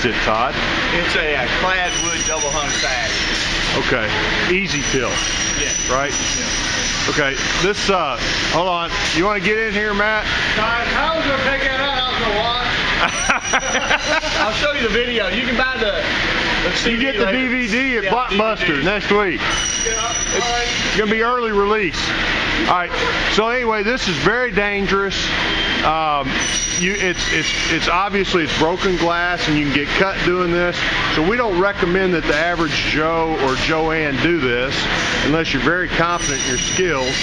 it, Todd? It's a clad wood double hung sash. Okay, easy pill. Yeah. Right? Yeah. Okay, this, hold on. You want to get in here, Matt? Todd, I was going to take that out. I was going to watch. I'll show you the video. You can buy the CD. You get the later. DVD at Blockbuster DVD. Next week. Yeah, it's going to be early release. All right, so anyway, this is very dangerous. It's obviously it's broken glass and you can get cut doing this, so we don't recommend that the average Joe or Joanne do this unless you're very confident in your skills.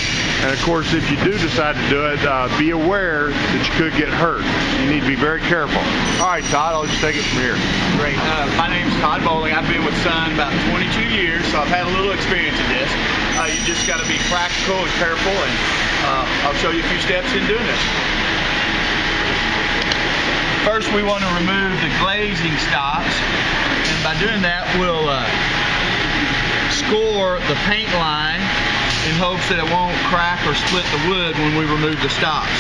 And of course, if you do decide to do it, be aware that you could get hurt. You need to be very careful. All right, Todd, I'll just take it from here. Great. My name's Todd Bowling. I've been with Sun about 22 years, so I've had a little experience in this. You just got to be practical and careful, and I'll show you a few steps in doing this. First, we want to remove the glazing stops, and by doing that, we'll score the paint line in hopes that it won't crack or split the wood when we remove the stops.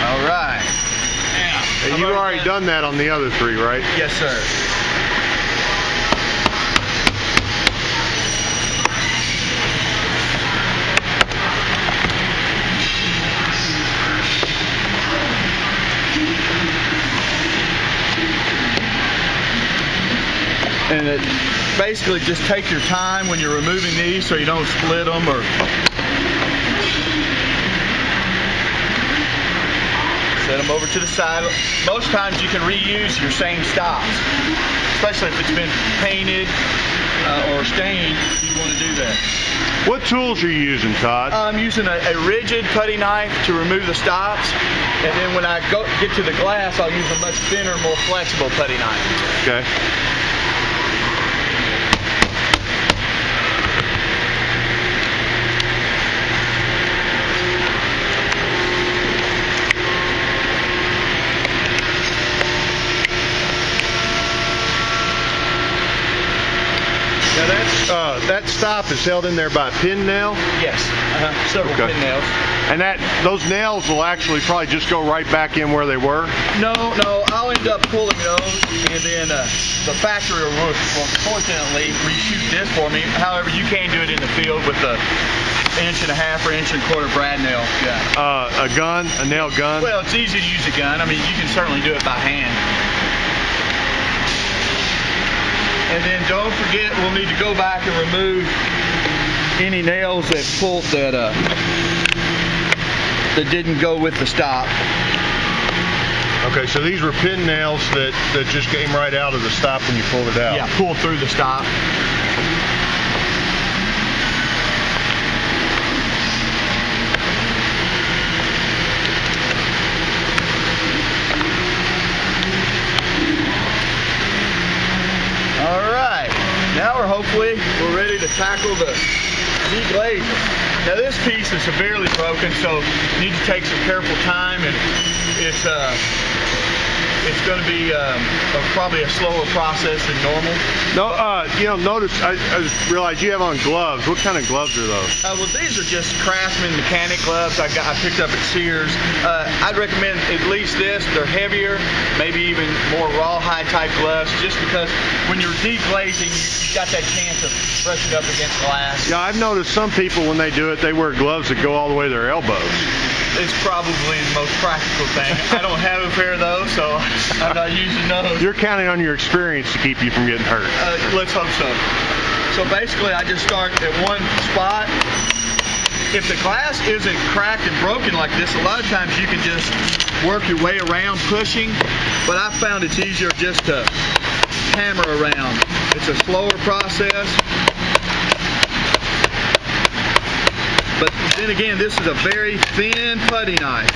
All right. Now, you've already done that on the other three, right? Yes, sir. And it basically just take your time when you're removing these so you don't split them or set them over to the side. Most times you can reuse your same stops, especially if it's been painted or stained. You want to do that. What tools are you using, Todd? I'm using a rigid putty knife to remove the stops, and then when I get to the glass, I'll use a much thinner, more flexible putty knife. Okay. Now that stop is held in there by a pin nail? Yes, several pin nails. And those nails will actually probably just go right back in where they were? No, I'll end up pulling those, and then the factory will fortunately reshoot this for me. However, you can do it in the field with a 1.5 or 1.25 brad nail gun. A gun? A nail gun? Well, it's easy to use a gun. I mean, you can certainly do it by hand. And then don't forget, we'll need to go back and remove any nails that pulled that didn't go with the stop. Okay, so these were pin nails that just came right out of the stop when you pulled it out. Yeah, pulled through the stop. Now we're ready to tackle the de-glazing. Now this piece is severely broken, so you need to take some careful time, and it's going to be probably a slower process than normal. No, you know, notice I realize you have on gloves. What kind of gloves are those? Well, these are just Craftsman mechanic gloves I picked up at Sears. I'd recommend at least this. They're heavier, maybe even more rawhide type gloves, just because when you're de-glazing, you've got that chance of brushing up against glass. Yeah, I've noticed some people when they do it, they wear gloves that go all the way to their elbows. It's probably the most practical thing. I don't have a pair of those, so I'm not using those. You're counting on your experience to keep you from getting hurt. Let's hope so. So basically, I just start at one spot. If the glass isn't cracked and broken like this, a lot of times you can just work your way around pushing, but I found it's easier just to hammer around. It's a slower process. But then again, this is a very thin putty knife.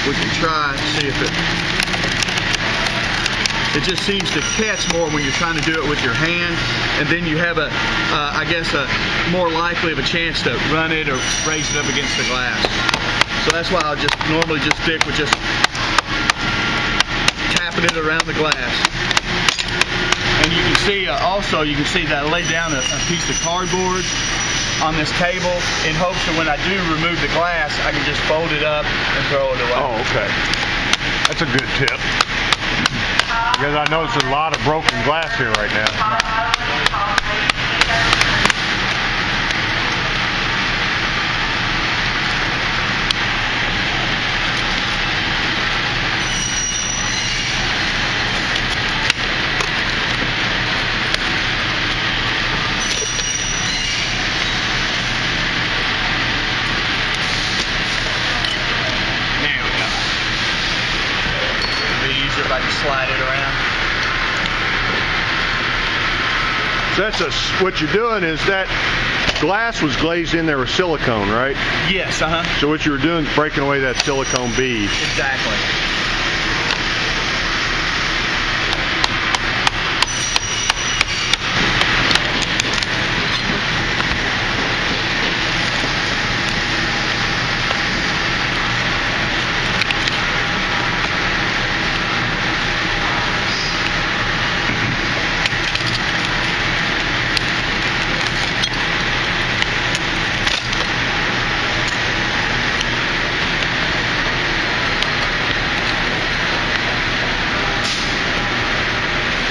We can try and see if it just seems to catch more when you're trying to do it with your hand, and then you have I guess a more likely of a chance to run it or raise it up against the glass. So that's why I'll just normally just stick with just wrapping it around the glass. And you can see also, you can see that I laid down a piece of cardboard on this table in hopes that when I do remove the glass, I can just fold it up and throw it away. Oh, okay. That's a good tip. Because I notice a lot of broken glass here right now. If I just slide it around. So that's what you're doing is that glass was glazed in there with silicone, right? Yes, So what you were doing is breaking away that silicone bead. Exactly.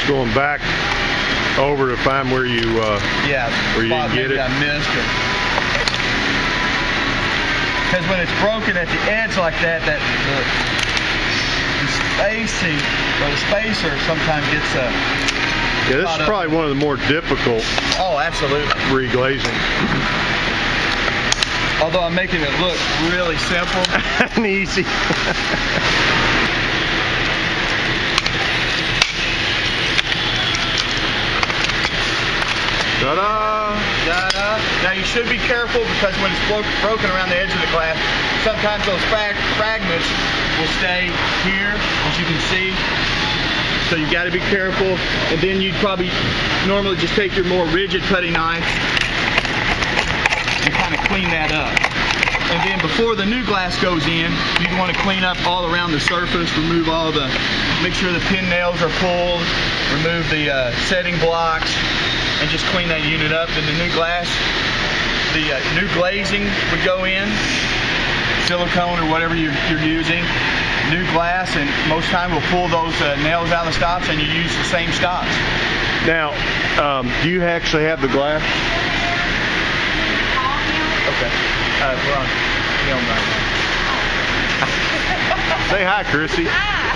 Going back over to find where you where you didn't get it. I missed it. Because when it's broken at the edge like that, the spacing or the spacer sometimes gets yeah, this is probably one of the more difficult. Oh, absolutely. Re-glazing. Although I'm making it look really simple and easy. Ta-da! Ta-da! Now you should be careful because when it's broken around the edge of the glass, sometimes those fragments will stay here, as you can see. So you got to be careful. And then you'd probably normally just take your more rigid cutting knife and kind of clean that up. And then before the new glass goes in, you'd want to clean up all around the surface, remove all the, make sure the pin nails are pulled, remove the setting blocks, and just clean that unit up. Then the new glass, the new glazing would go in, silicone or whatever you're using, new glass, and most time we'll pull those nails out of the stops and you use the same stops. Now, do you actually have the glass? Okay. We're on film right now. Say hi, Chrissy. Hi.